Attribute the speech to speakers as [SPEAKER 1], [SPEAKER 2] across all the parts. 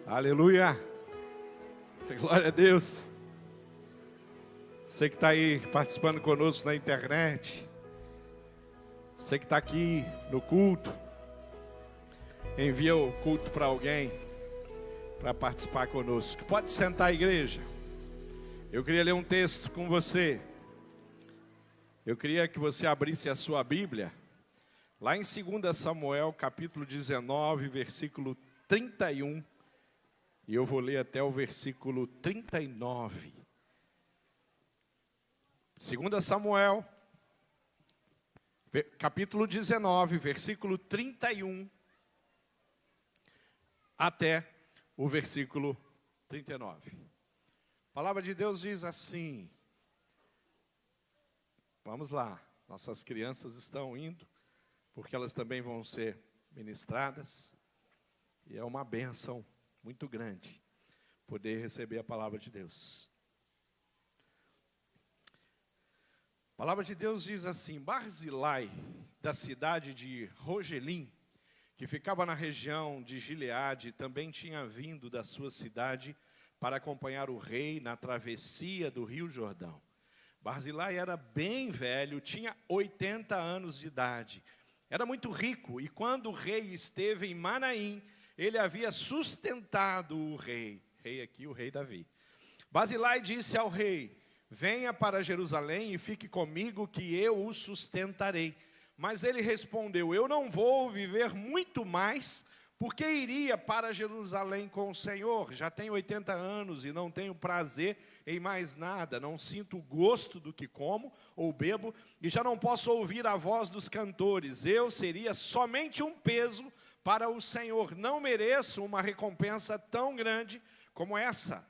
[SPEAKER 1] Aleluia! Glória a Deus! Você que está aí participando conosco na internet, você que está aqui no culto, envia o culto para alguém para participar conosco. Pode sentar, igreja. Eu queria ler um texto com você. Eu queria que você abrisse a sua Bíblia, lá em 2 Samuel, capítulo 19, versículo 31. E eu vou ler até o versículo 39. 2 Samuel, capítulo 19, versículo 31, até o versículo 39. A palavra de Deus diz assim. Vamos lá, nossas crianças estão indo, porque elas também vão ser ministradas. E é uma bênção muito grande poder receber a palavra de Deus. A palavra de Deus diz assim: Barzilai, da cidade de Rogelim, que ficava na região de Gileade, também tinha vindo da sua cidade para acompanhar o rei na travessia do rio Jordão. Barzilai era bem velho, tinha 80 anos de idade. Era muito rico, e quando o rei esteve em Manaim, ele havia sustentado o rei. Rei aqui, o rei Davi. Barzilai disse ao rei: venha para Jerusalém e fique comigo que eu o sustentarei. Mas ele respondeu: eu não vou viver muito mais, porque iria para Jerusalém com o Senhor. Já tenho 80 anos e não tenho prazer em mais nada. Não sinto gosto do que como ou bebo e já não posso ouvir a voz dos cantores. Eu seria somente um peso para o Senhor. Não mereço uma recompensa tão grande como essa.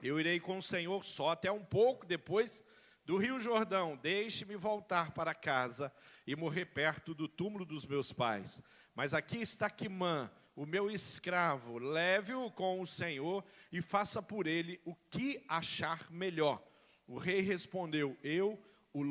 [SPEAKER 1] Eu irei com o Senhor só até um pouco depois do rio Jordão. Deixe-me voltar para casa e morrer perto do túmulo dos meus pais. Mas aqui está Quimã, o meu escravo. Leve-o com o Senhor e faça por ele o que achar melhor. O rei respondeu: eu o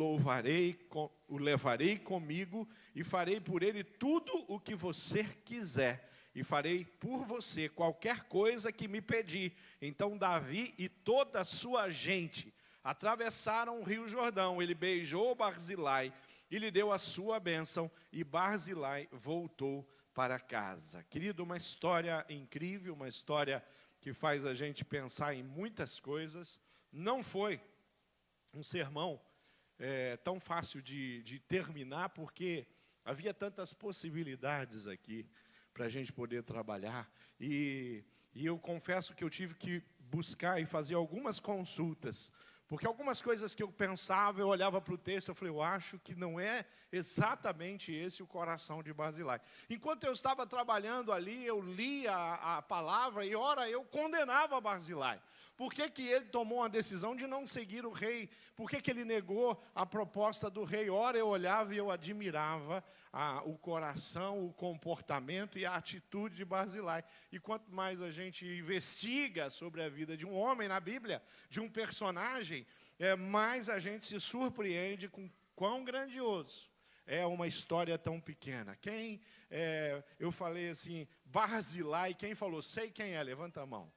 [SPEAKER 1] levarei comigo e farei por ele tudo o que você quiser. E farei por você qualquer coisa que me pedir. Então Davi e toda a sua gente atravessaram o rio Jordão. Ele beijou Barzilai e lhe deu a sua bênção. E Barzilai voltou para casa. Querido, uma história incrível, uma história que faz a gente pensar em muitas coisas. Não foi um sermão tão fácil de terminar, porque havia tantas possibilidades aqui para a gente poder trabalhar, e eu confesso que eu tive que buscar e fazer algumas consultas, porque algumas coisas que eu pensava, eu olhava para o texto, eu falei: eu acho que não é exatamente esse o coração de Barzilai. Enquanto eu estava trabalhando ali, eu lia a palavra, e ora eu condenava Barzilai. Por que que ele tomou uma decisão de não seguir o rei? Por que que ele negou a proposta do rei? Ora eu olhava e eu admirava o coração, o comportamento e a atitude de Barzilai. E quanto mais a gente investiga sobre a vida de um homem na Bíblia, de um personagem, mais a gente se surpreende com quão grandioso é uma história tão pequena. Eu falei assim, Barzilai, quem falou? Sei quem é, levanta a mão.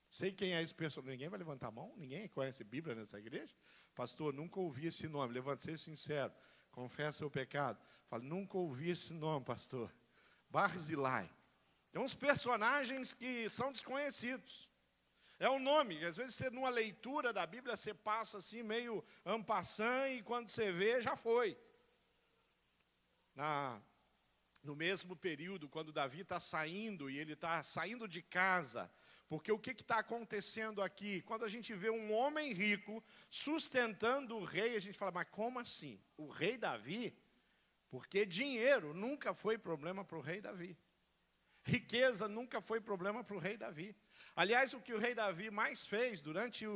[SPEAKER 1] Sei quem é esse personagem. Ninguém vai levantar a mão? Ninguém conhece Bíblia nessa igreja? Pastor, nunca ouvi esse nome. Levante, seja sincero. Confessa o pecado. Fala, nunca ouvi esse nome, pastor. Barzilai. Tem uns personagens que são desconhecidos. É um nome. Às vezes, você, numa leitura da Bíblia, você passa assim, meio en passant, e quando você vê, já foi. No mesmo período, quando Davi está saindo, e ele está saindo de casa, porque o que está acontecendo aqui? Quando a gente vê um homem rico sustentando o rei, a gente fala, mas como assim? O rei Davi? Porque dinheiro nunca foi problema para o rei Davi. Riqueza nunca foi problema para o rei Davi. Aliás, o que o rei Davi mais fez durante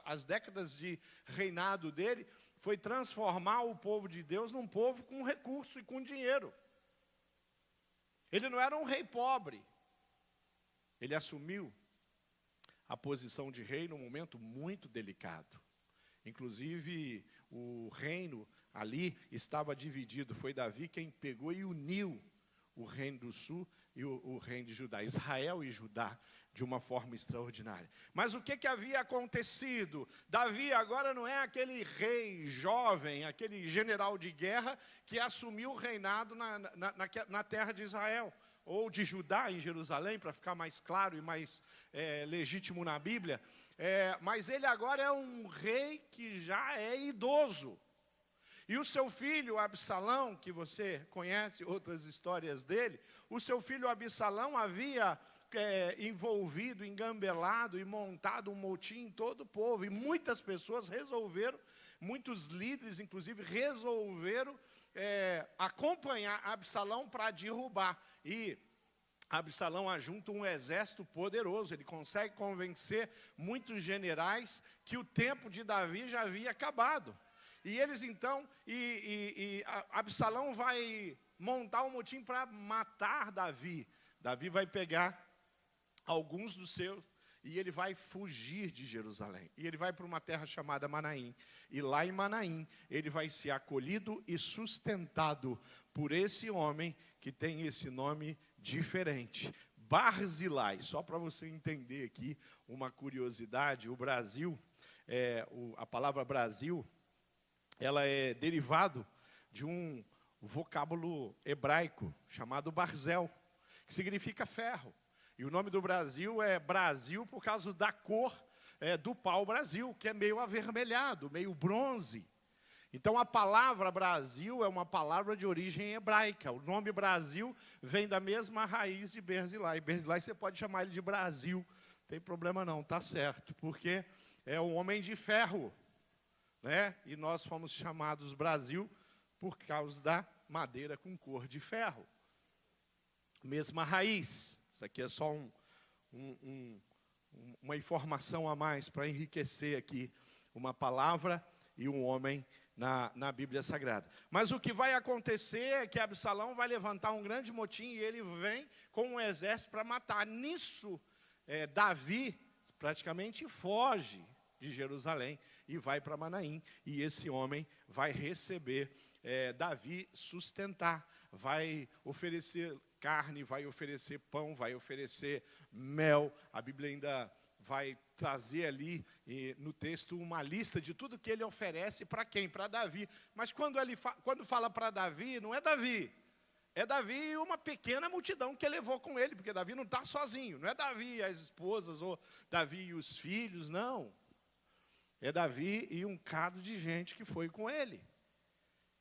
[SPEAKER 1] as décadas de reinado dele foi transformar o povo de Deus num povo com recurso e com dinheiro. Ele não era um rei pobre. Ele assumiu a posição de rei num momento muito delicado. Inclusive, o reino ali estava dividido. Foi Davi quem pegou e uniu o reino do sul e o reino de Judá, Israel e Judá, de uma forma extraordinária. Mas o que havia acontecido? Davi agora não é aquele rei jovem, aquele general de guerra que assumiu o reinado na terra de Israel, ou de Judá, em Jerusalém, para ficar mais claro e mais legítimo na Bíblia. Mas ele agora é um rei que já é idoso. E o seu filho Absalão, que você conhece outras histórias dele, o seu filho Absalão havia envolvido, engambelado e montado um motim em todo o povo. E muitas pessoas resolveram, muitos líderes inclusive, resolveram acompanhar Absalão para derrubar. E Absalão ajunta um exército poderoso, ele consegue convencer muitos generais que o tempo de Davi já havia acabado. E eles então, Absalão vai montar um motim para matar Davi. Davi vai pegar alguns dos seus e ele vai fugir de Jerusalém. E ele vai para uma terra chamada Manaim. E lá em Manaim, ele vai ser acolhido e sustentado por esse homem que tem esse nome diferente, Barzilai. Só para você entender aqui uma curiosidade, o Brasil, a palavra Brasil, ela é derivado de um vocábulo hebraico chamado Barzel, que significa ferro. E o nome do Brasil é Brasil por causa da cor do pau-brasil, que é meio avermelhado, meio bronze. Então a palavra Brasil é uma palavra de origem hebraica. O nome Brasil vem da mesma raiz de Barzilai. Barzilai você pode chamar ele de Brasil, não tem problema não, tá certo, porque é um homem de ferro, né? E nós fomos chamados Brasil por causa da madeira com cor de ferro. Mesma raiz. Isso aqui é só uma informação a mais para enriquecer aqui uma palavra e um homem na Bíblia Sagrada. Mas o que vai acontecer é que Absalão vai levantar um grande motim e ele vem com um exército para matar. Nisso, Davi praticamente foge de Jerusalém e vai para Manaim. E esse homem vai receber Davi, sustentar, vai oferecer carne, vai oferecer pão, vai oferecer mel. A Bíblia ainda vai trazer ali no texto uma lista de tudo que ele oferece para quem? Para Davi. Mas quando fala para Davi, não é Davi. É Davi e uma pequena multidão que ele levou com ele, porque Davi não está sozinho. Não é Davi e as esposas, ou Davi e os filhos, não. É Davi e um cado de gente que foi com ele.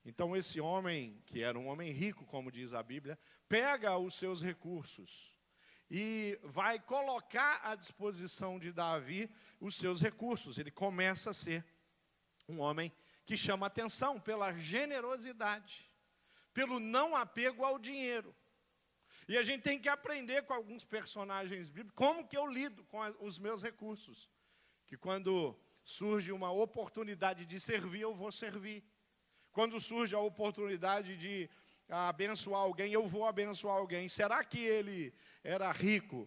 [SPEAKER 1] Então esse homem, que era um homem rico, como diz a Bíblia, pega os seus recursos e vai colocar à disposição de Davi os seus recursos. Ele começa a ser um homem que chama atenção pela generosidade, pelo não apego ao dinheiro. E a gente tem que aprender com alguns personagens bíblicos como que eu lido com os meus recursos. Que quando surge uma oportunidade de servir, eu vou servir. Quando surge a oportunidade de abençoar alguém, eu vou abençoar alguém. Será que ele era rico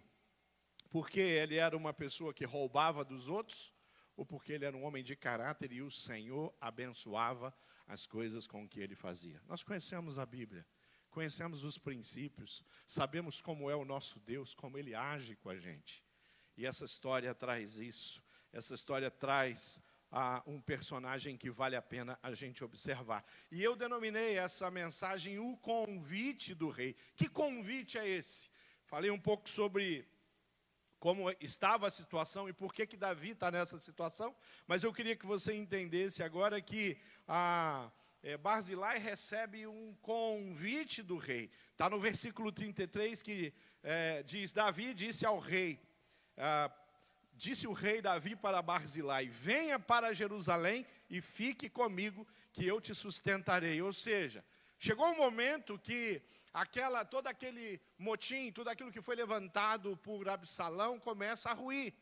[SPEAKER 1] porque ele era uma pessoa que roubava dos outros? Ou porque ele era um homem de caráter e o Senhor abençoava as coisas com que ele fazia? Nós conhecemos a Bíblia, conhecemos os princípios, sabemos como é o nosso Deus, como Ele age com a gente. E essa história traz isso, essa história traz um personagem que vale a pena a gente observar. E eu denominei essa mensagem o convite do rei. Que convite é esse? Falei um pouco sobre como estava a situação e por que Davi está nessa situação, mas eu queria que você entendesse agora que Barzilai recebe um convite do rei. Está no versículo 33 que diz, Davi disse ao rei, disse o rei Davi para Barzilai, venha para Jerusalém e fique comigo, que eu te sustentarei. Ou seja, chegou um momento que todo aquele motim, tudo aquilo que foi levantado por Absalão começa a ruir.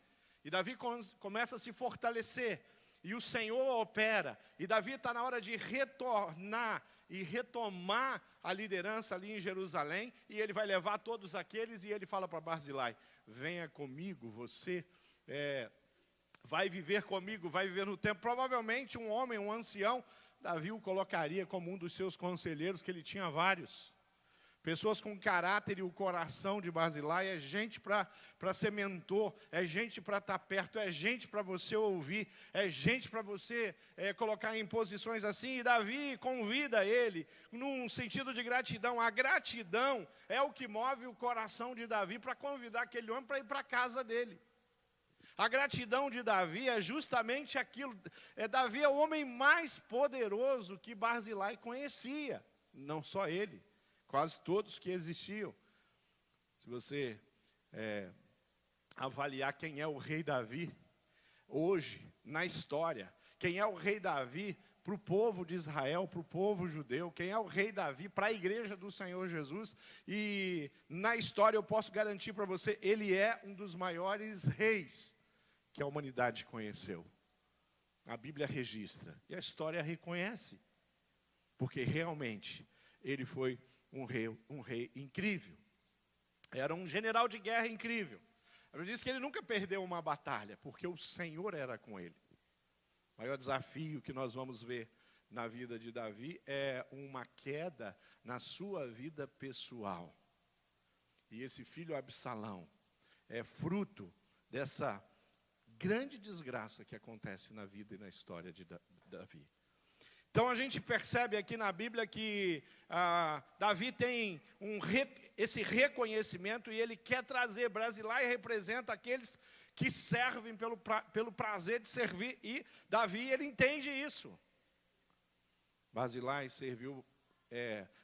[SPEAKER 1] E Davi começa a se fortalecer. E o Senhor opera. E Davi está na hora de retornar e retomar a liderança ali em Jerusalém. E ele vai levar todos aqueles e ele fala para Barzilai, venha comigo, você vai viver comigo, vai viver no tempo. Provavelmente um homem, um ancião, Davi o colocaria como um dos seus conselheiros, que ele tinha vários. Pessoas com caráter e o coração de Barzilai é gente para ser mentor, é gente para estar perto, é gente para você ouvir, é gente para você colocar em posições assim. E Davi convida ele num sentido de gratidão. A gratidão é o que move o coração de Davi para convidar aquele homem para ir para a casa dele. A gratidão de Davi é justamente aquilo. Davi é o homem mais poderoso que Barzilai conhecia, não só ele. Quase todos que existiam. Se você avaliar quem é o rei Davi, hoje, na história, quem é o rei Davi para o povo de Israel, para o povo judeu, quem é o rei Davi para a igreja do Senhor Jesus, e na história eu posso garantir para você, ele é um dos maiores reis que a humanidade conheceu. A Bíblia registra, e a história reconhece, porque realmente ele foi um rei incrível. Era um general de guerra incrível. Ele diz que ele nunca perdeu uma batalha, porque o Senhor era com ele. O maior desafio que nós vamos ver na vida de Davi é uma queda na sua vida pessoal. E esse filho Absalão é fruto dessa grande desgraça que acontece na vida e na história de Davi. Então a gente percebe aqui na Bíblia que Davi tem esse reconhecimento e ele quer trazer. Barzilai representa aqueles que servem pelo prazer de servir, e Davi, ele entende isso. Barzilai serviu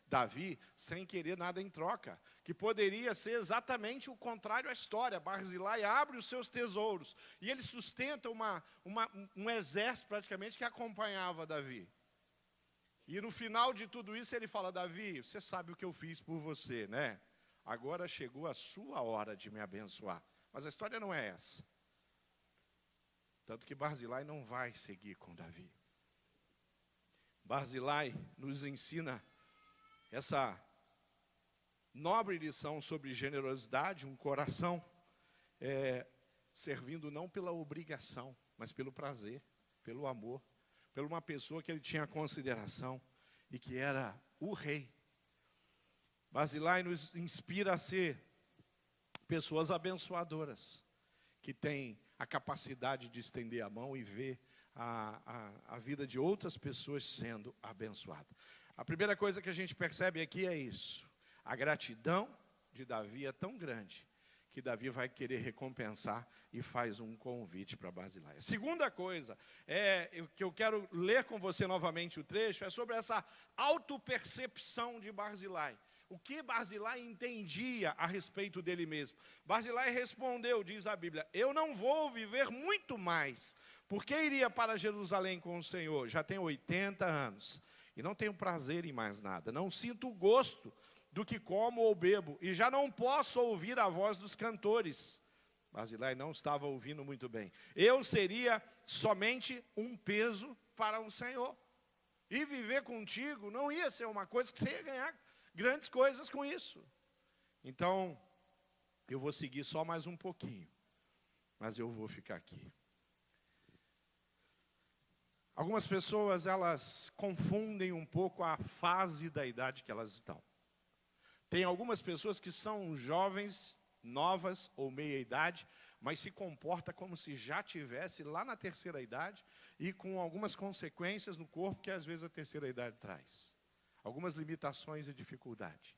[SPEAKER 1] Davi sem querer nada em troca, que poderia ser exatamente o contrário à história. Barzilai abre os seus tesouros e ele sustenta um exército praticamente que acompanhava Davi. E no final de tudo isso ele fala: Davi, você sabe o que eu fiz por você, né? Agora chegou a sua hora de me abençoar. Mas a história não é essa. Tanto que Barzilai não vai seguir com Davi. Barzilai nos ensina essa nobre lição sobre generosidade, um coração servindo não pela obrigação, mas pelo prazer, pelo amor, por uma pessoa que ele tinha consideração e que era o rei. Barzilai nos inspira a ser pessoas abençoadoras, que têm a capacidade de estender a mão e ver a vida de outras pessoas sendo abençoada. A primeira coisa que a gente percebe aqui é isso. A gratidão de Davi é tão grande que Davi vai querer recompensar e faz um convite para Barzilai. A segunda coisa que eu quero ler com você novamente o trecho, é sobre essa autopercepção de Barzilai. O que Barzilai entendia a respeito dele mesmo? Barzilai respondeu, diz a Bíblia: eu não vou viver muito mais, porque iria para Jerusalém com o Senhor. Já tenho 80 anos e não tenho prazer em mais nada. Não sinto o gosto do que como ou bebo, e já não posso ouvir a voz dos cantores. Barzilai não estava ouvindo muito bem. Eu seria somente um peso para o Senhor. E viver contigo não ia ser uma coisa que você ia ganhar grandes coisas com isso. Então, eu vou seguir só mais um pouquinho, mas eu vou ficar aqui. Algumas pessoas, elas confundem um pouco a fase da idade que elas estão. Tem algumas pessoas que são jovens, novas ou meia idade, mas se comporta como se já tivesse lá na terceira idade e com algumas consequências no corpo que às vezes a terceira idade traz. Algumas limitações e dificuldade.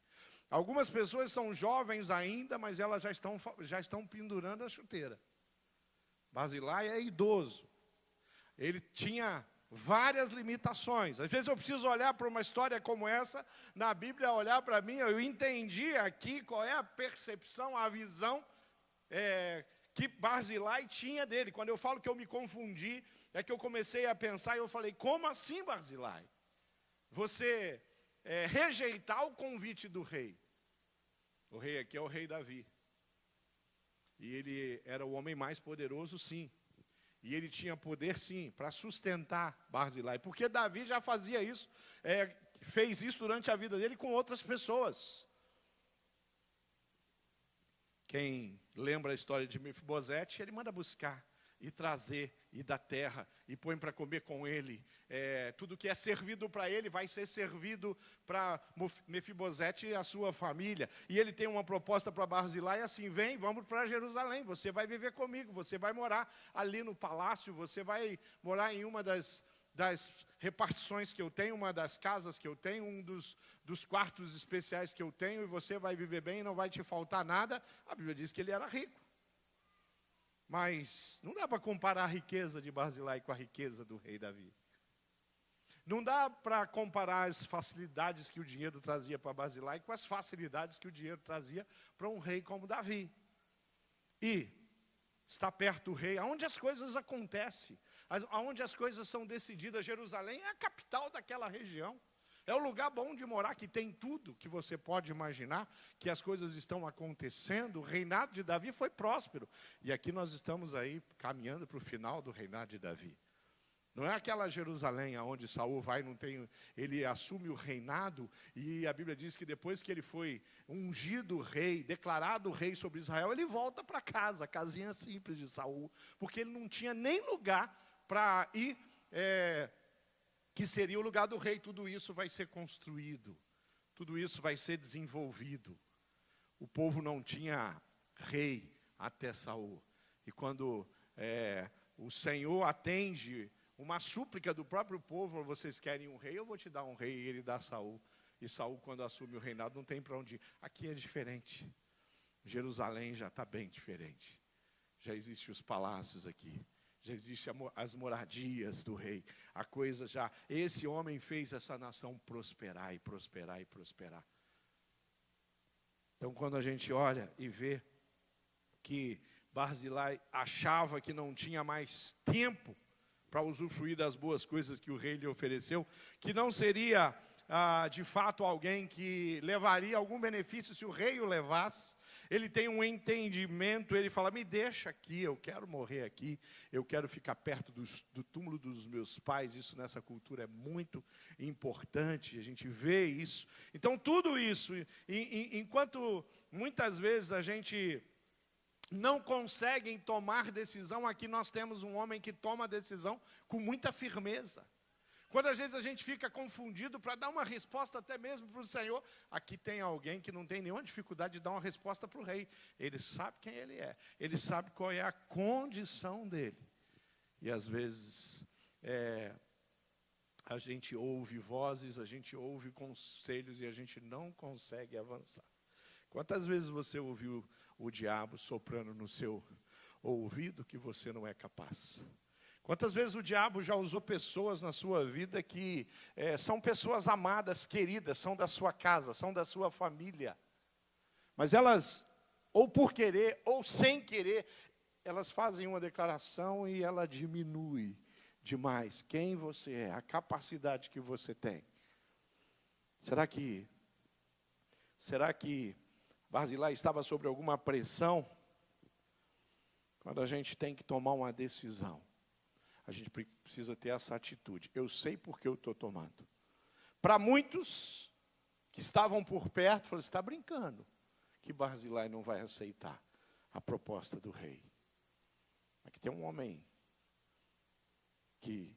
[SPEAKER 1] Algumas pessoas são jovens ainda, mas elas já estão pendurando a chuteira. Barzilai é idoso. Ele tinha várias limitações. Às vezes eu preciso olhar para uma história como essa, na Bíblia, olhar para mim, eu entendi aqui qual é a percepção, a visão que Barzilai tinha dele. Quando eu falo que eu me confundi, é que eu comecei a pensar e eu falei: como assim, Barzilai? Você rejeitar o convite do rei. O rei aqui é o rei Davi. E ele era o homem mais poderoso, sim. E ele tinha poder, sim, para sustentar Barzilai. Porque Davi já fazia isso, fez isso durante a vida dele com outras pessoas. Quem lembra a história de Mefibosete, ele manda buscar. e trazer, e da terra, e põe para comer com ele. Tudo que é servido para ele vai ser servido para Mefibosete e a sua família. E ele tem uma proposta para Barzilai, assim: vem, vamos para Jerusalém, você vai viver comigo, você vai morar ali no palácio, você vai morar em uma das repartições que eu tenho, uma das casas que eu tenho, um dos quartos especiais que eu tenho, e você vai viver bem e não vai te faltar nada. A Bíblia diz que ele era rico. Mas não dá para comparar a riqueza de Barzilai com a riqueza do rei Davi. Não dá para comparar as facilidades que o dinheiro trazia para Barzilai com as facilidades que o dinheiro trazia para um rei como Davi. E está perto do rei, aonde as coisas acontecem, aonde as coisas são decididas. Jerusalém é a capital daquela região. É o lugar bom de morar, que tem tudo que você pode imaginar, que as coisas estão acontecendo. O reinado de Davi foi próspero. E aqui nós estamos aí caminhando para o final do reinado de Davi. Não é aquela Jerusalém onde Saul vai, ele assume o reinado, e a Bíblia diz que depois que ele foi ungido rei, declarado rei sobre Israel, ele volta para casa, a casinha simples de Saul, porque ele não tinha nem lugar para ir, que seria o lugar do rei. Tudo isso vai ser construído, tudo isso vai ser desenvolvido. O povo não tinha rei até Saul. E quando o Senhor atende uma súplica do próprio povo: vocês querem um rei, eu vou te dar um rei. E ele dá Saul. E Saul, quando assume o reinado, não tem para onde ir. Aqui é diferente. Jerusalém já está bem diferente. Já existem os palácios aqui. Já existem as moradias do rei. A coisa já... Esse homem fez essa nação prosperar e prosperar e prosperar. Então, quando a gente olha e vê que Barzilai achava que não tinha mais tempo para usufruir das boas coisas que o rei lhe ofereceu, que não seria de fato alguém que levaria algum benefício se o rei o levasse, ele tem um entendimento, ele fala: me deixa aqui, eu quero morrer aqui, eu quero ficar perto do túmulo dos meus pais. Isso nessa cultura é muito importante, a gente vê isso. Então tudo isso, enquanto muitas vezes a gente não conseguem tomar decisão, aqui nós temos um homem que toma decisão com muita firmeza. Quando às vezes a gente fica confundido para dar uma resposta até mesmo para o Senhor, aqui tem alguém que não tem nenhuma dificuldade de dar uma resposta para o rei. Ele sabe quem ele é, ele sabe qual é a condição dele. E às vezes a gente ouve vozes, a gente ouve conselhos e a gente não consegue avançar. Quantas vezes você ouviu o diabo soprando no seu ouvido que você não é capaz? Quantas vezes o diabo já usou pessoas na sua vida que são pessoas amadas, queridas, são da sua casa, são da sua família. Mas elas, ou por querer, ou sem querer, elas fazem uma declaração e ela diminui demais quem você é, a capacidade que você tem. Será que Barzilai estava sob alguma pressão? Quando a gente tem que tomar uma decisão, a gente precisa ter essa atitude. Eu sei porque eu estou tomando. Para muitos que estavam por perto, falaram: você está brincando que Barzilai não vai aceitar a proposta do rei. Aqui tem um homem que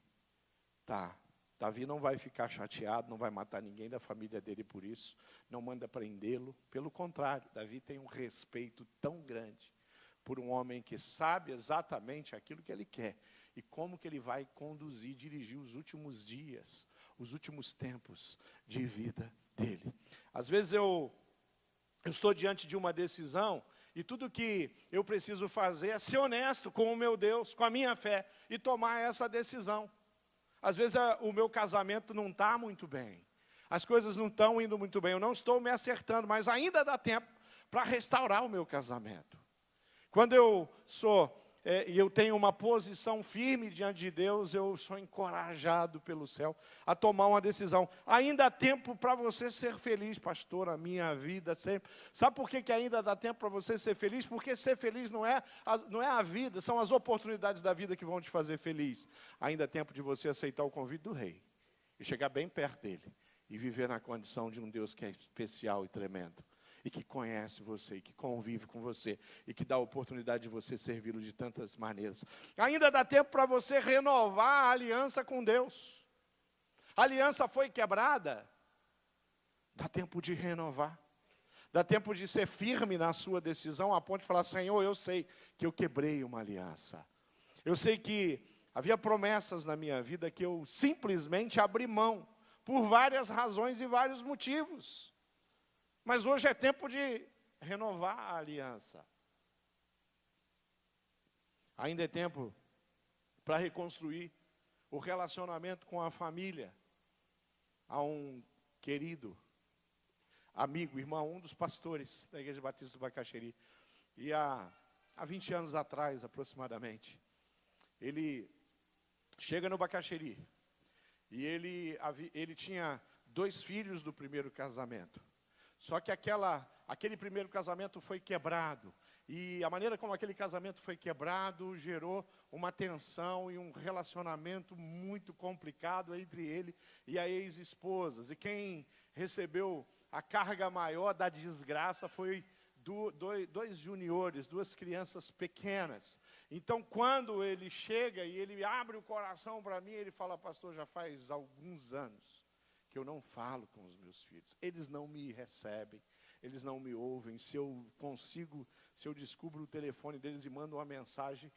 [SPEAKER 1] Davi não vai ficar chateado, não vai matar ninguém da família dele por isso, não manda prendê-lo. Pelo contrário, Davi tem um respeito tão grande por um homem que sabe exatamente aquilo que ele quer e como que ele vai conduzir, dirigir os últimos dias, os últimos tempos de vida dele. Às vezes eu estou diante de uma decisão e tudo que eu preciso fazer é ser honesto com o meu Deus, com a minha fé, e tomar essa decisão. Às vezes o meu casamento não está muito bem, as coisas não estão indo muito bem, eu não estou me acertando, mas ainda dá tempo para restaurar o meu casamento. Quando eu eu tenho uma posição firme diante de Deus, eu sou encorajado pelo céu a tomar uma decisão. Ainda há tempo para você ser feliz, pastor, a minha vida sempre. Sabe por que ainda dá tempo para você ser feliz? Porque ser feliz não é a vida, são as oportunidades da vida que vão te fazer feliz. Ainda há tempo de você aceitar o convite do rei e chegar bem perto dele e viver na condição de um Deus que é especial e tremendo. e que conhece você, e que convive com você, e que dá a oportunidade de você servi-lo de tantas maneiras. Ainda dá tempo para você renovar a aliança com Deus. A aliança foi quebrada, dá tempo de renovar. Dá tempo de ser firme na sua decisão, a ponto de falar: Senhor, eu sei que eu quebrei uma aliança. Eu sei que havia promessas na minha vida que eu simplesmente abri mão, por várias razões e vários motivos. Mas hoje é tempo de renovar a aliança. Ainda é tempo para reconstruir o relacionamento com a família. Há um querido amigo, irmão, um dos pastores da Igreja Batista do Bacaxeri. E há 20 anos atrás, aproximadamente, ele chega no Bacaxeri. E ele tinha 2 filhos do primeiro casamento. Só que aquele primeiro casamento foi quebrado. E a maneira como aquele casamento foi quebrado gerou uma tensão e um relacionamento muito complicado entre ele e a ex-esposa. E quem recebeu a carga maior da desgraça foi dois juniores, 2 crianças pequenas. Então, quando ele chega e ele abre o coração para mim, ele fala: pastor, já faz alguns anos que eu não falo com os meus filhos. Eles não me recebem, eles não me ouvem. Se eu descubro o telefone deles e mando uma mensagem,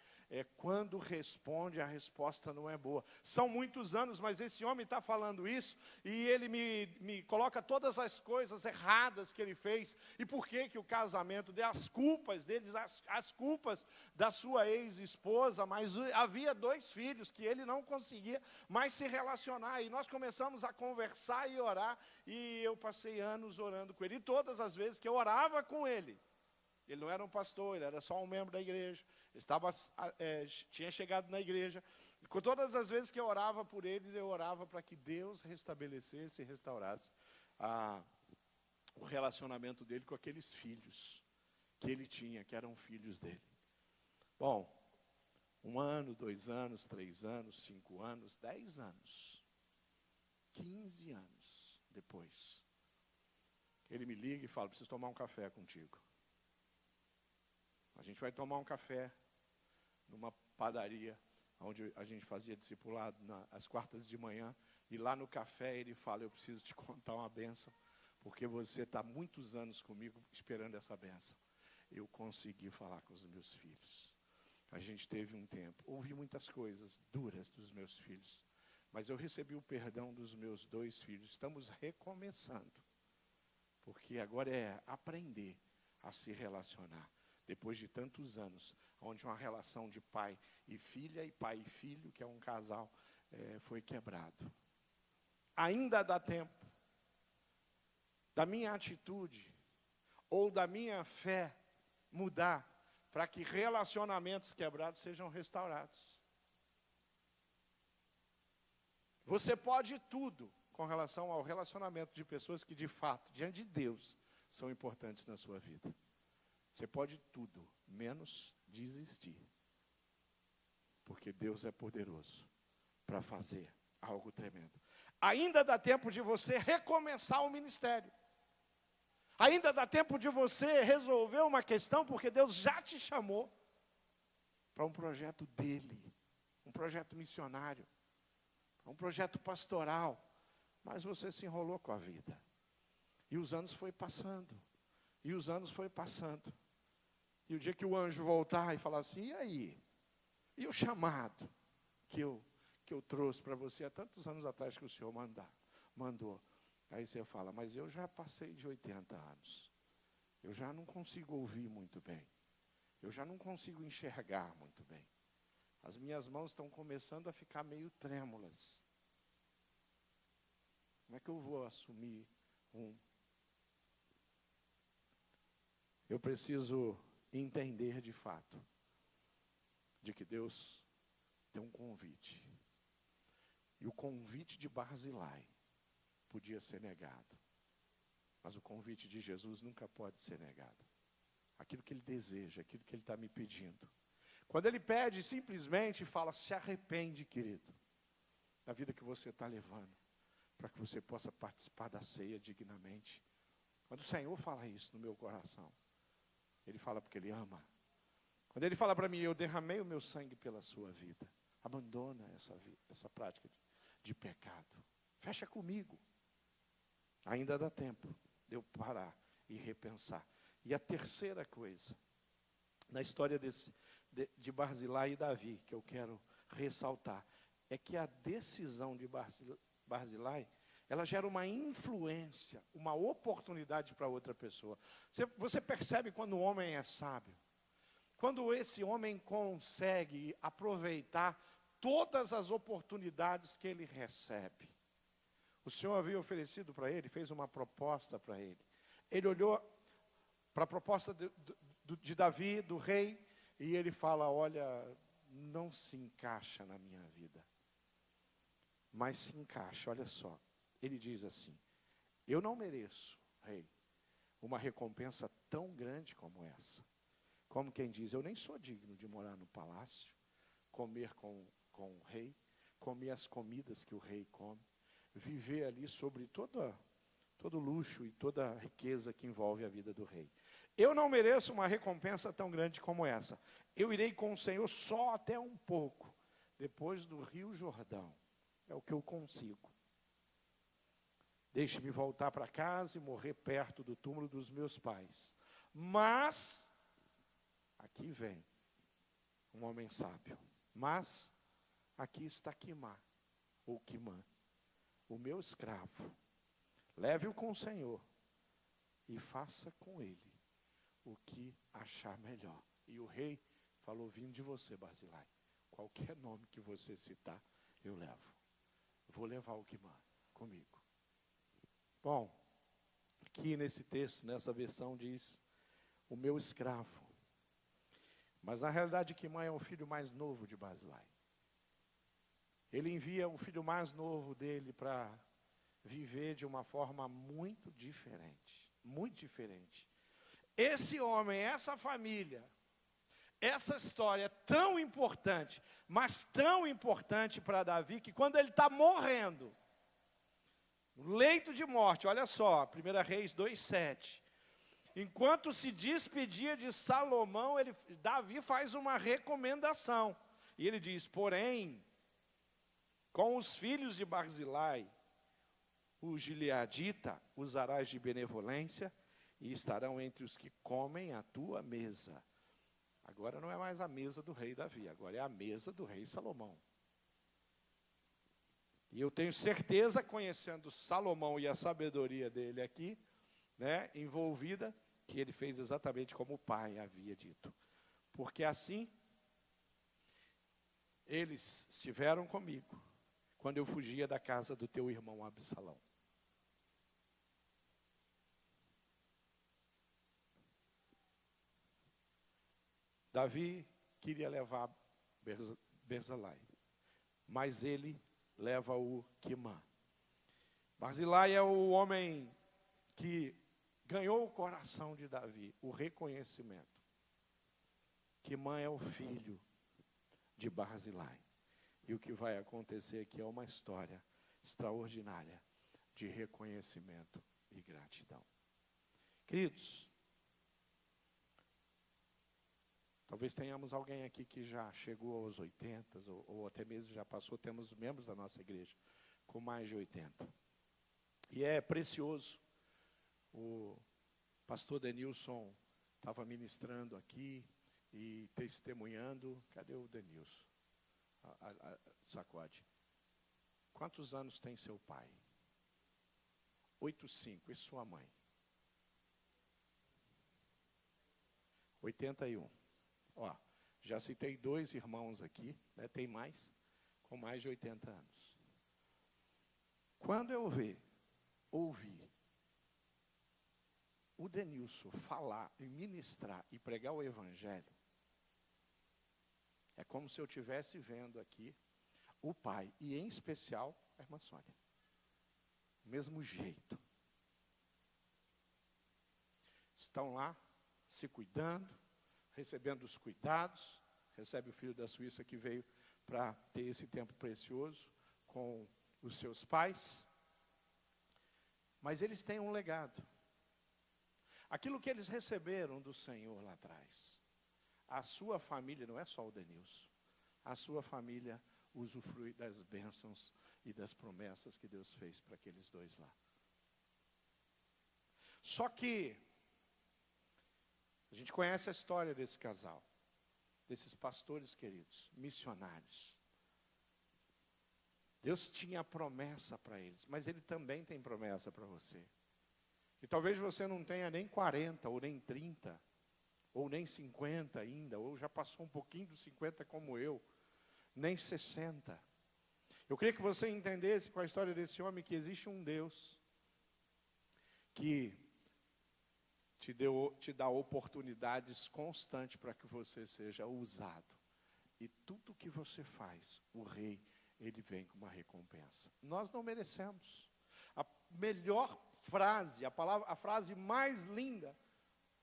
[SPEAKER 1] quando responde, a resposta não é boa. São muitos anos, mas esse homem está falando isso, e ele me coloca todas as coisas erradas que ele fez, e por que o casamento, as culpas deles, as culpas da sua ex-esposa, mas havia 2 filhos que ele não conseguia mais se relacionar, e nós começamos a conversar e orar, e eu passei anos orando com ele, e todas as vezes que eu orava com ele não era um pastor, ele era só um membro da igreja, tinha chegado na igreja, e com todas as vezes que eu orava por eles, eu orava para que Deus restabelecesse e restaurasse o relacionamento dele com aqueles filhos que ele tinha, que eram filhos dele. Bom, 1 ano, 2 anos, 3 anos, 5 anos, 10 anos, 15 anos depois, ele me liga e fala: preciso tomar um café contigo. A gente vai tomar um café numa padaria, onde a gente fazia discipulado às quartas de manhã, e lá no café ele fala: eu preciso te contar uma bênção, porque você está muitos anos comigo esperando essa bênção. Eu consegui falar com os meus filhos. A gente teve um tempo, ouvi muitas coisas duras dos meus filhos, mas eu recebi o perdão dos meus 2 filhos. Estamos recomeçando, porque agora é aprender a se relacionar. Depois de tantos anos, onde uma relação de pai e filha, e pai e filho, que é um casal, foi quebrado. Ainda dá tempo da minha atitude, ou da minha fé, mudar, para que relacionamentos quebrados sejam restaurados. Você pode tudo com relação ao relacionamento de pessoas que, de fato, diante de Deus, são importantes na sua vida. Você pode tudo, menos desistir. Porque Deus é poderoso para fazer algo tremendo. Ainda dá tempo de você recomeçar o ministério. Ainda dá tempo de você resolver uma questão, porque Deus já te chamou para um projeto dele, um projeto missionário, um projeto pastoral. Mas você se enrolou com a vida. E os anos foi passando. E os anos foi passando. E o dia que o anjo voltar e falar assim: e aí? E o chamado que eu trouxe para você há tantos anos atrás que o Senhor mandou? Aí você fala: mas eu já passei de 80 anos. Eu já não consigo ouvir muito bem. Eu já não consigo enxergar muito bem. As minhas mãos estão começando a ficar meio trêmulas. Como é que eu vou assumir Eu preciso entender de fato de que Deus tem um convite. E o convite de Barzilai podia ser negado. Mas o convite de Jesus nunca pode ser negado. Aquilo que Ele deseja, aquilo que Ele está me pedindo. Quando Ele pede, simplesmente fala: se arrepende, querido, da vida que você está levando, para que você possa participar da ceia dignamente. Quando o Senhor fala isso no meu coração, Ele fala porque Ele ama. Quando Ele fala para mim, eu derramei o meu sangue pela sua vida, abandona essa prática de pecado. Fecha comigo. Ainda dá tempo de eu parar e repensar. E a terceira coisa, na história de Barzilai e Davi, que eu quero ressaltar, é que a decisão de Barzilai, ela gera uma influência, uma oportunidade para outra pessoa. Você percebe quando o homem é sábio? Quando esse homem consegue aproveitar todas as oportunidades que ele recebe. O Senhor havia oferecido para ele, fez uma proposta para ele. Ele olhou para a proposta de Davi, do rei, e ele fala, olha, não se encaixa na minha vida. Mas se encaixa, olha só. Ele diz assim, eu não mereço, rei, uma recompensa tão grande como essa. Como quem diz, eu nem sou digno de morar no palácio, comer com o rei, comer as comidas que o rei come, viver ali sobre todo luxo e toda a riqueza que envolve a vida do rei. Eu não mereço uma recompensa tão grande como essa. Eu irei com o Senhor só até um pouco, depois do rio Jordão. É o que eu consigo. Deixe-me voltar para casa e morrer perto do túmulo dos meus pais. Mas, aqui vem um homem sábio. Mas, aqui está Quimá, ou Quimã, o meu escravo. Leve-o com o Senhor e faça com ele o que achar melhor. E o rei falou, vindo de você, Barzilai, qualquer nome que você citar, eu levo. Vou levar o Quimã comigo. Bom, aqui nesse texto, nessa versão, diz, o meu escravo. Mas na realidade, Quimã é o filho mais novo de Barzilai. Ele envia o filho mais novo dele para viver de uma forma muito diferente. Muito diferente. Esse homem, essa família, essa história é tão importante, mas tão importante para Davi, que quando ele está morrendo, no leito de morte, olha só, 1 Reis 2,7. Enquanto se despedia de Salomão, Davi faz uma recomendação. E ele diz, porém, com os filhos de Barzilai, o gileadita, usarás de benevolência, e estarão entre os que comem a tua mesa. Agora não é mais a mesa do rei Davi, agora é a mesa do rei Salomão. E eu tenho certeza, conhecendo Salomão e a sabedoria dele aqui, né, envolvida, que ele fez exatamente como o pai havia dito. Porque assim, eles estiveram comigo, quando eu fugia da casa do teu irmão Absalão. Davi queria levar Barzilai, mas ele leva o Quimã. Barzilai é o homem que ganhou o coração de Davi, o reconhecimento. Quimã é o filho de Barzilai. E o que vai acontecer aqui é uma história extraordinária de reconhecimento e gratidão. Queridos, talvez tenhamos alguém aqui que já chegou aos 80, ou até mesmo já passou, temos membros da nossa igreja com mais de 80. E é precioso. O pastor Denilson estava ministrando aqui e testemunhando. Cadê o Denilson? Sacode. Quantos anos tem seu pai? 85. E sua mãe? 81. Ó, já citei 2 irmãos aqui, né, tem mais, com mais de 80 anos. Quando eu ouvi o Denilson falar e ministrar e pregar o evangelho, é como se eu estivesse vendo aqui o pai, e em especial a irmã Sônia. Mesmo jeito. Estão lá, se cuidando, recebendo os cuidados, recebe o filho da Suíça que veio para ter esse tempo precioso com os seus pais. Mas eles têm um legado. Aquilo que eles receberam do Senhor lá atrás. A sua família, não é só o Denilson, a sua família usufrui das bênçãos e das promessas que Deus fez para aqueles dois lá. Só que a gente conhece a história desse casal, desses pastores queridos, missionários. Deus tinha promessa para eles, mas Ele também tem promessa para você. E talvez você não tenha nem 40, ou nem 30, ou nem 50 ainda, ou já passou um pouquinho dos 50 como eu, nem 60. Eu queria que você entendesse com a história desse homem que existe um Deus que te dá oportunidades constantes para que você seja usado. E tudo que você faz, o rei, ele vem com uma recompensa. Nós não merecemos. A melhor frase, a frase mais linda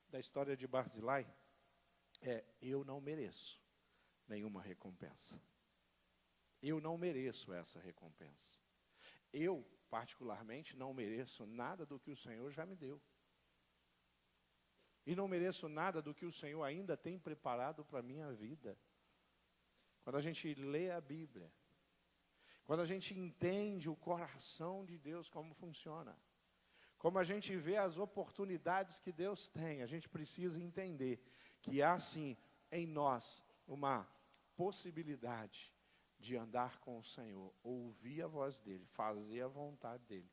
[SPEAKER 1] da história de Barzilai é: eu não mereço nenhuma recompensa. Eu não mereço essa recompensa. Eu, particularmente, não mereço nada do que o Senhor já me deu. E não mereço nada do que o Senhor ainda tem preparado para a minha vida. Quando a gente lê a Bíblia, quando a gente entende o coração de Deus, como funciona, como a gente vê as oportunidades que Deus tem, a gente precisa entender que há sim em nós uma possibilidade de andar com o Senhor, ouvir a voz dEle, fazer a vontade dEle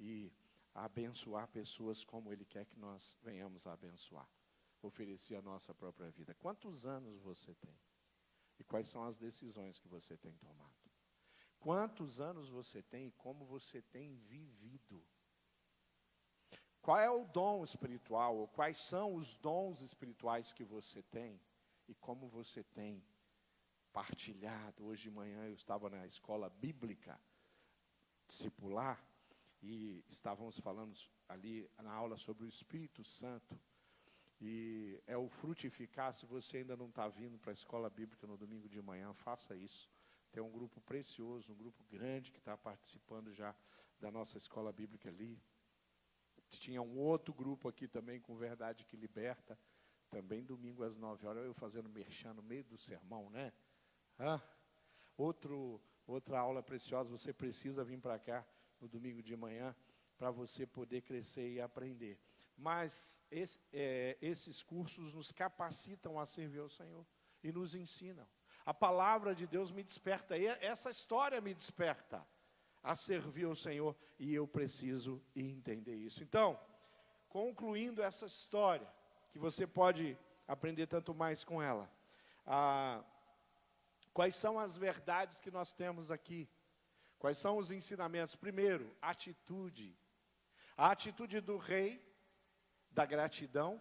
[SPEAKER 1] e abençoar pessoas como Ele quer que nós venhamos a abençoar, oferecer a nossa própria vida. Quantos anos você tem? E quais são as decisões que você tem tomado? Quantos anos você tem e como você tem vivido? Qual é o dom espiritual, ou quais são os dons espirituais que você tem e como você tem partilhado? Hoje de manhã eu estava na escola bíblica discipular e estávamos falando ali na aula sobre o Espírito Santo. E é o frutificar. Se você ainda não está vindo para a escola bíblica no domingo de manhã, faça isso. Tem um grupo precioso, um grupo grande que está participando já da nossa escola bíblica ali. Tinha um outro grupo aqui também com Verdade que Liberta, também domingo às 9 horas, eu fazendo merchan no meio do sermão, né? Outra aula preciosa, você precisa vir para cá no domingo de manhã para você poder crescer e aprender. Mas esses cursos nos capacitam a servir ao Senhor e nos ensinam. A palavra de Deus me desperta, e essa história me desperta a servir ao Senhor, e eu preciso entender isso. Então, concluindo essa história, que você pode aprender tanto mais com ela, quais são as verdades que nós temos aqui? Quais são os ensinamentos? Primeiro, atitude. A atitude do rei, da gratidão,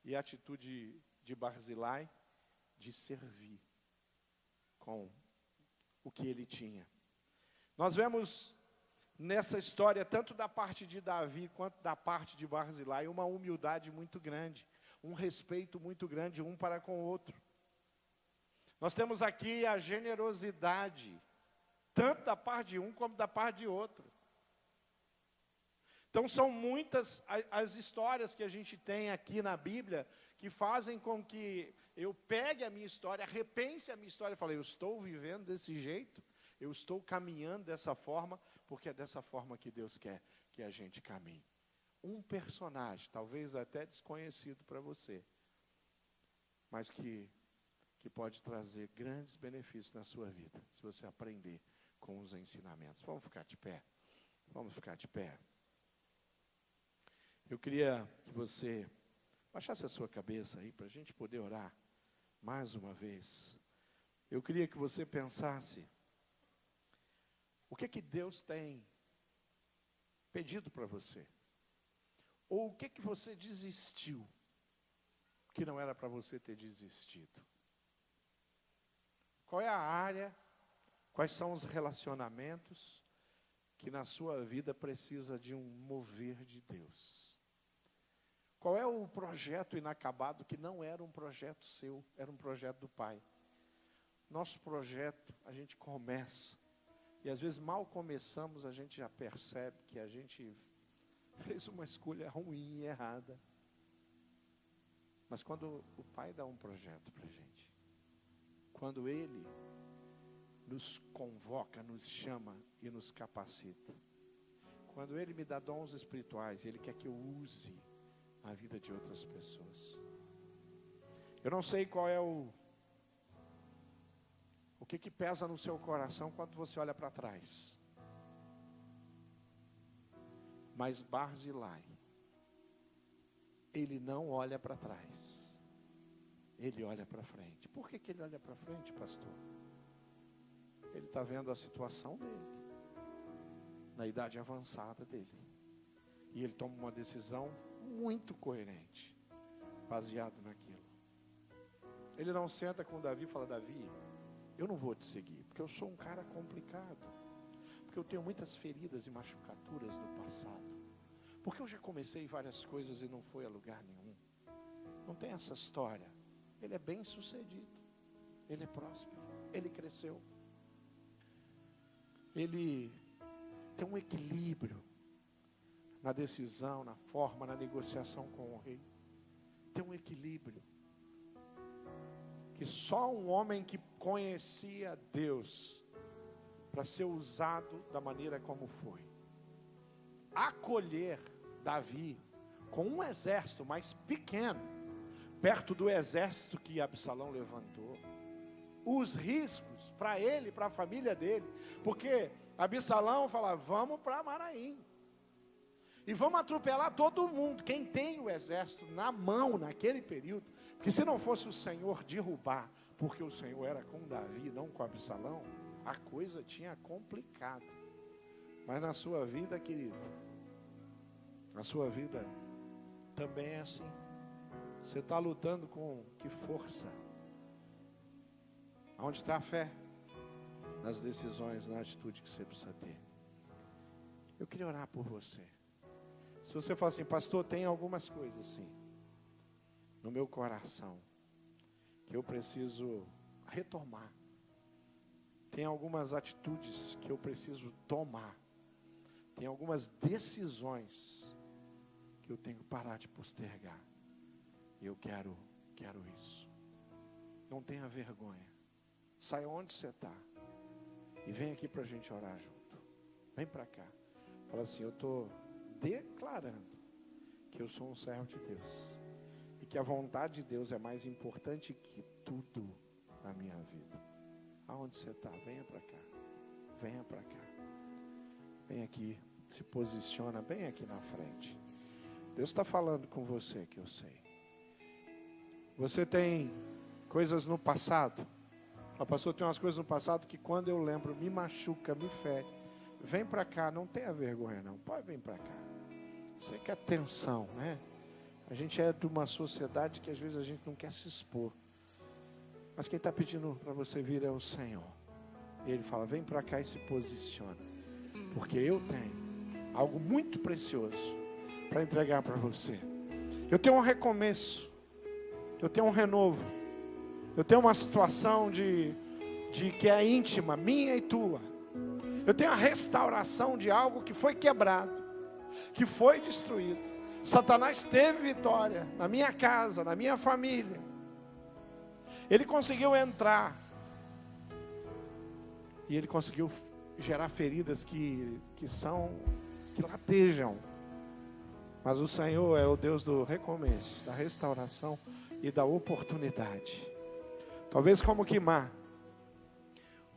[SPEAKER 1] e a atitude de Barzilai, de servir com o que ele tinha. Nós vemos nessa história, tanto da parte de Davi, quanto da parte de Barzilai, uma humildade muito grande, um respeito muito grande um para com o outro. Nós temos aqui a generosidade, tanto da parte de um como da parte de outro. Então são muitas as histórias que a gente tem aqui na Bíblia que fazem com que eu pegue a minha história, repense a minha história e fale: eu estou vivendo desse jeito, eu estou caminhando dessa forma, porque é dessa forma que Deus quer que a gente caminhe. Um personagem, talvez até desconhecido para você, mas que pode trazer grandes benefícios na sua vida, se você aprender com os ensinamentos. Vamos ficar de pé? Vamos ficar de pé. Eu queria que você baixasse a sua cabeça aí, para a gente poder orar mais uma vez. Eu queria que você pensasse, o que Deus tem pedido para você? Ou o que você desistiu, que não era para você ter desistido? Qual é a área, quais são os relacionamentos que na sua vida precisa de um mover de Deus? Qual é o projeto inacabado que não era um projeto seu, era um projeto do Pai? Nosso projeto, a gente começa, e às vezes mal começamos, a gente já percebe que a gente fez uma escolha ruim e errada. Mas quando o Pai dá um projeto para a gente, quando Ele nos convoca, nos chama e nos capacita, quando Ele me dá dons espirituais, Ele quer que eu use a vida de outras pessoas. Eu não sei qual é o que pesa no seu coração quando você olha para trás. Mas Barzilai, ele não olha para trás, ele olha para frente. Por que ele olha para frente, pastor? Ele está vendo a situação dele, na idade avançada dele, e ele toma uma decisão muito coerente, baseado naquilo. Ele não senta com Davi e fala: Davi, eu não vou te seguir, porque eu sou um cara complicado, porque eu tenho muitas feridas e machucaduras no passado, porque eu já comecei várias coisas e não foi a lugar nenhum. Não tem essa história. Ele é bem sucedido, ele é próspero, ele cresceu, ele tem um equilíbrio na decisão, na forma, na negociação com o rei. Tem um equilíbrio que só um homem que conhecia Deus para ser usado da maneira como foi, acolher Davi com um exército mais pequeno, perto do exército que Absalão levantou, os riscos para ele, para a família dele, porque Absalão fala: vamos para Maraim, e vamos atropelar todo mundo, quem tem o exército na mão naquele período, porque se não fosse o Senhor derrubar, porque o Senhor era com Davi, não com Absalão, a coisa tinha complicado. Mas na sua vida, querido, na sua vida também é assim. Você está lutando com que força? Onde está a fé? Nas decisões, na atitude que você precisa ter. Eu queria orar por você. Se você fala assim: pastor, tem algumas coisas assim no meu coração que eu preciso retomar, tem algumas atitudes que eu preciso tomar, tem algumas decisões que eu tenho que parar de postergar, eu quero isso. Não tenha vergonha, saia onde você está e vem aqui para a gente orar junto. Vem para cá, fala assim: eu estou declarando que eu sou um servo de Deus e que a vontade de Deus é mais importante que tudo na minha vida. Aonde você está? Venha para cá, venha para cá, vem aqui, se posiciona bem aqui na frente. Deus está falando com você, que eu sei. Você tem coisas no passado. O pastor tem umas coisas no passado que quando eu lembro me machuca, me fere. Vem para cá, não tenha vergonha não, pode vir para cá. Você quer atenção, né? A gente é de uma sociedade que às vezes a gente não quer se expor. Mas quem está pedindo para você vir é o Senhor. E Ele fala: vem para cá e se posiciona, porque eu tenho algo muito precioso para entregar para você. Eu tenho um recomeço, eu tenho um renovo, eu tenho uma situação de que é íntima, minha e tua. Eu tenho a restauração de algo que foi quebrado, que foi destruído. Satanás teve vitória na minha casa, na minha família. Ele conseguiu entrar e ele conseguiu gerar feridas que latejam. Mas o Senhor é o Deus do recomeço, da restauração e da oportunidade. Talvez como Quimá,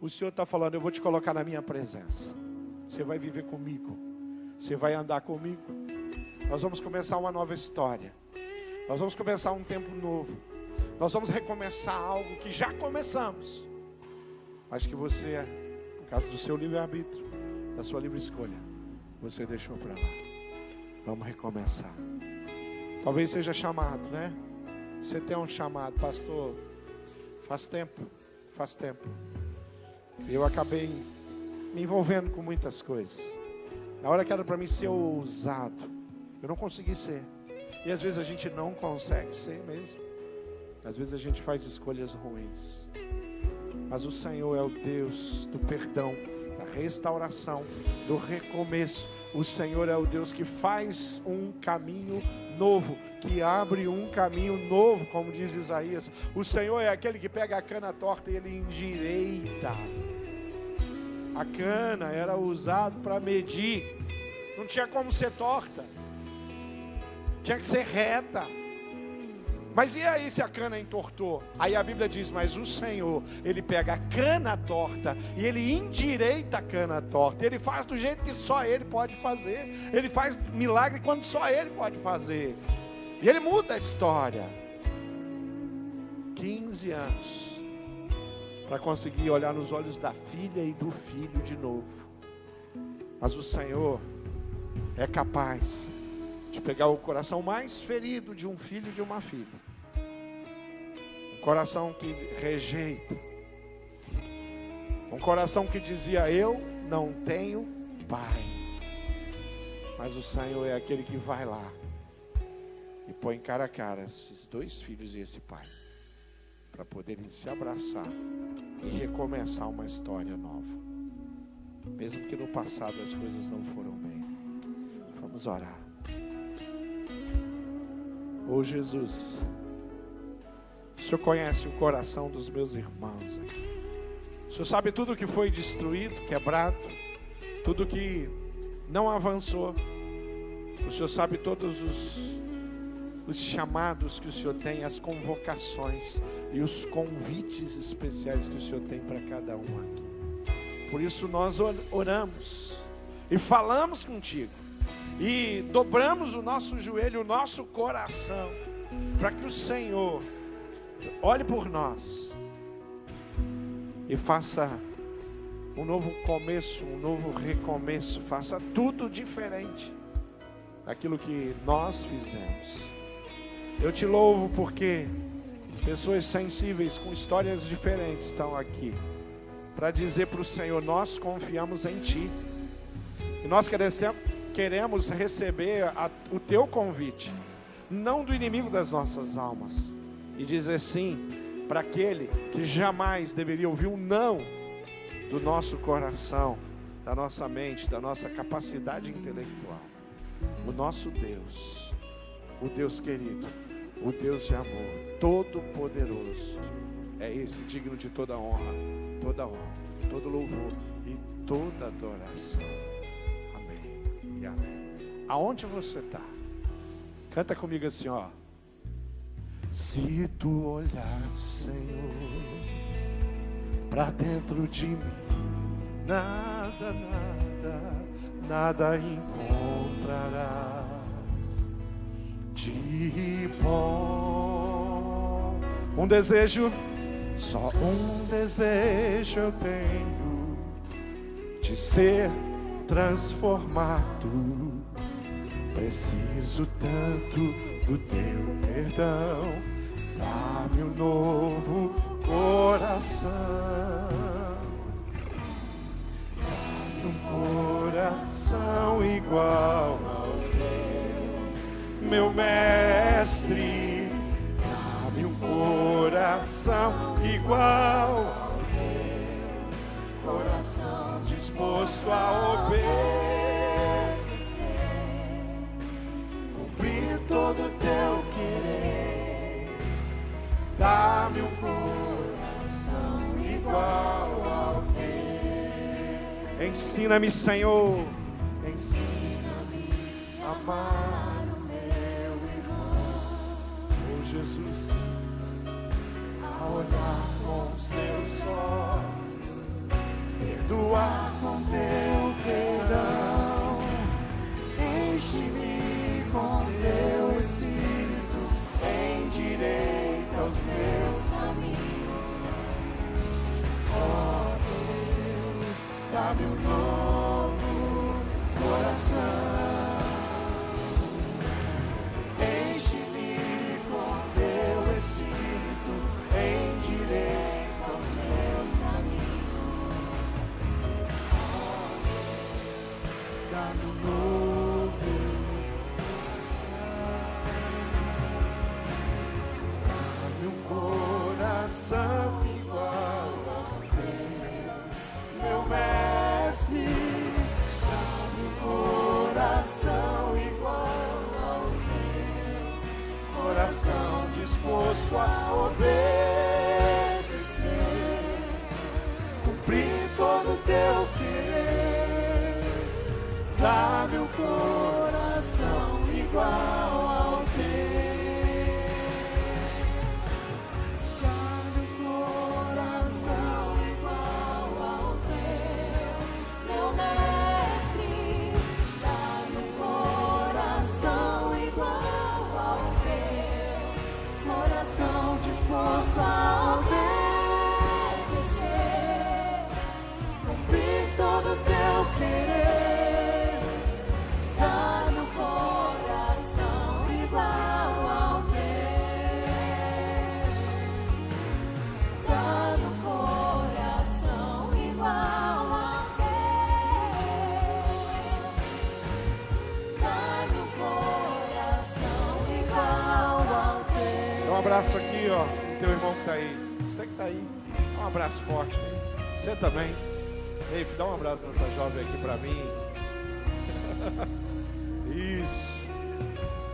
[SPEAKER 1] o Senhor está falando: eu vou te colocar na minha presença. Você vai viver comigo, você vai andar comigo. Nós vamos começar uma nova história, nós vamos começar um tempo novo, nós vamos recomeçar algo que já começamos, mas que você, por causa do seu livre-arbítrio, da sua livre escolha, você deixou para lá. Vamos recomeçar. Talvez seja chamado, né? Você tem um chamado: pastor, faz tempo. Eu acabei me envolvendo com muitas coisas. Na hora que era para mim ser ousado, eu não consegui ser. E às vezes a gente não consegue ser mesmo. Às vezes a gente faz escolhas ruins. Mas o Senhor é o Deus do perdão, da restauração, do recomeço. O Senhor é o Deus que faz um caminho novo, que abre um caminho novo, como diz Isaías. O Senhor é aquele que pega a cana torta e Ele endireita. A cana era usada para medir, não tinha como ser torta, tinha que ser reta. Mas e aí se a cana entortou? Aí a Bíblia diz, mas o Senhor, Ele pega a cana torta e Ele endireita a cana torta. Ele faz do jeito que só Ele pode fazer. Ele faz milagre quando só Ele pode fazer. E Ele muda a história. 15 anos para conseguir olhar nos olhos da filha e do filho de novo. Mas o Senhor é capaz de pegar o coração mais ferido de um filho e de uma filha. Um coração que rejeita. Um coração que dizia, eu não tenho pai. Mas o Senhor é aquele que vai lá e põe cara a cara esses dois filhos e esse pai, para poderem se abraçar e recomeçar uma história nova. Mesmo que no passado as coisas não foram bem. Vamos orar. Oh Jesus, o Senhor conhece o coração dos meus irmãos aqui. O Senhor sabe tudo que foi destruído, quebrado, tudo que não avançou. O Senhor sabe todos os chamados que o Senhor tem, as convocações e os convites especiais que o Senhor tem para cada um aqui. Por isso nós oramos e falamos contigo. E dobramos o nosso joelho, o nosso coração, para que o Senhor olhe por nós e faça um novo começo, um novo recomeço. Faça tudo diferente daquilo que nós fizemos. Eu te louvo porque pessoas sensíveis com histórias diferentes estão aqui para dizer para o Senhor, nós confiamos em Ti. E nós queremos receber o Teu convite, não do inimigo das nossas almas, e dizer sim para aquele que jamais deveria ouvir um não do nosso coração, da nossa mente, da nossa capacidade intelectual. O nosso Deus, o Deus querido, o Deus de amor, todo poderoso, é esse digno de toda honra, todo louvor e toda adoração. Amém. Aonde você está? Canta comigo assim, ó. Se tu olhar, Senhor, para dentro de mim, nada encontrarás de bom. Um desejo, só um desejo eu tenho, de ser transformado. Preciso tanto do teu perdão. Dá-me um novo coração. Dá-me um coração igual ao teu, meu mestre. Dá-me um coração igual ao teu, coração disposto a obedecer, cumprir todo o teu querer. Dá-me um coração igual ao teu. Ensina-me, Senhor, ensina-me a amar o meu irmão. Oh Jesus, a olhar com os teus olhos, perdoar com teu perdão, enche-me com teu Espírito, endireita os meus caminhos. Ó Deus, dá-me um novo coração, enche-me com teu Espírito, endireita os meus caminhos. Dá-me um novo coração, dá-me um coração igual ao teu, meu mestre. abraço aqui, ó, no teu irmão que está aí. Você que está aí, dá um abraço forte. Você também. Ei, dá um abraço nessa jovem aqui para mim. Isso.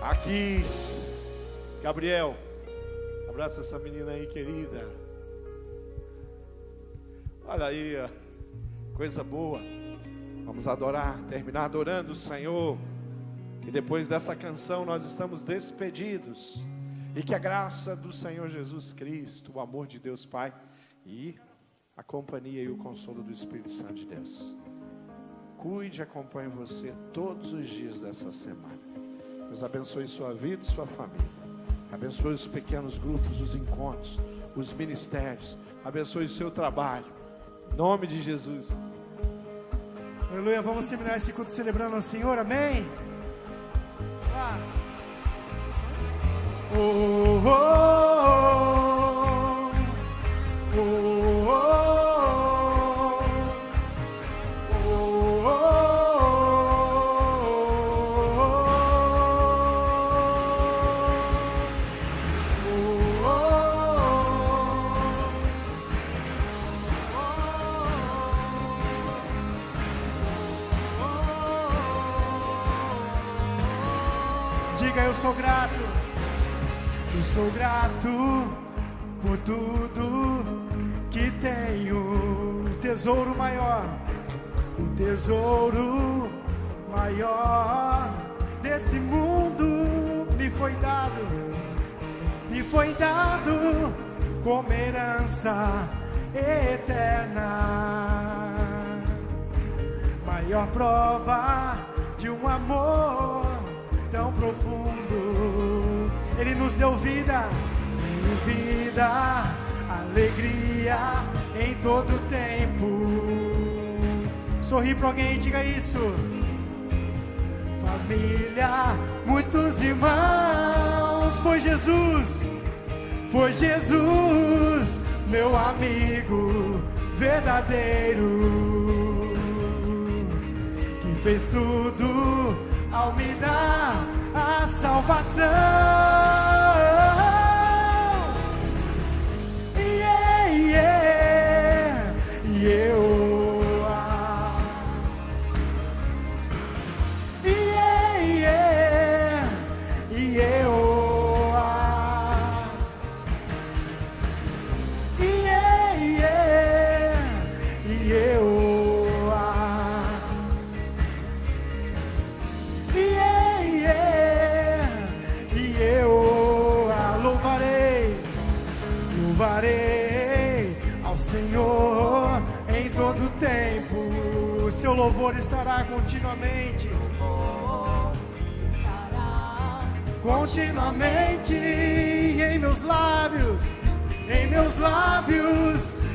[SPEAKER 1] Aqui. Gabriel, abraça essa menina aí, querida. Olha aí, ó, coisa boa. Vamos adorar, terminar adorando o Senhor. E depois dessa canção nós estamos despedidos. E que a graça do Senhor Jesus Cristo, o amor de Deus Pai e a companhia e o consolo do Espírito Santo de Deus cuide e acompanhe você todos os dias dessa semana. Deus abençoe sua vida e sua família. Abençoe os pequenos grupos, os encontros, os ministérios. Abençoe o seu trabalho. Em nome de Jesus.
[SPEAKER 2] Aleluia, vamos terminar esse culto celebrando ao Senhor, amém? Oh, oh, oh, oh, oh, oh, diga, eu sou grato. Eu sou grato por tudo que tenho. O tesouro maior desse mundo me foi dado como herança eterna. Maior prova de um amor tão profundo. Ele nos deu vida, alegria em todo tempo. Sorri para alguém e diga isso. Família, muitos irmãos. Foi Jesus, meu amigo verdadeiro, que fez tudo ao me dar a salvação. E louvarei ao Senhor em todo tempo. Seu louvor estará continuamente. Continuamente em meus lábios,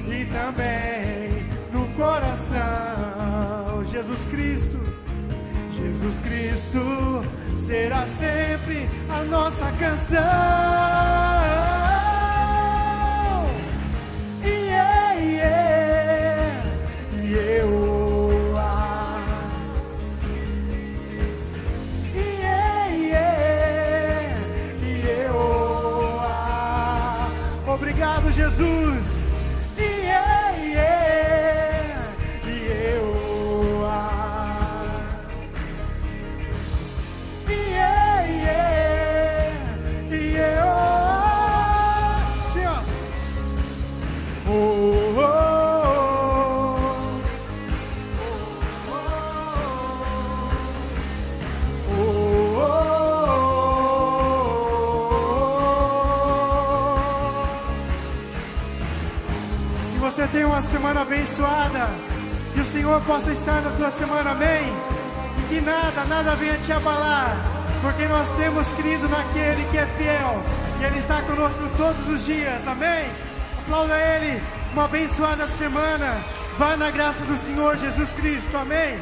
[SPEAKER 2] e também no coração. Jesus Cristo será sempre a nossa canção. Obrigado, Jesus. Você tenha uma semana abençoada, que o Senhor possa estar na tua semana, amém? E que nada venha te abalar, porque nós temos crido naquele que é fiel, e Ele está conosco todos os dias, amém? Aplauda Ele, uma abençoada semana, vá na graça do Senhor Jesus Cristo, amém?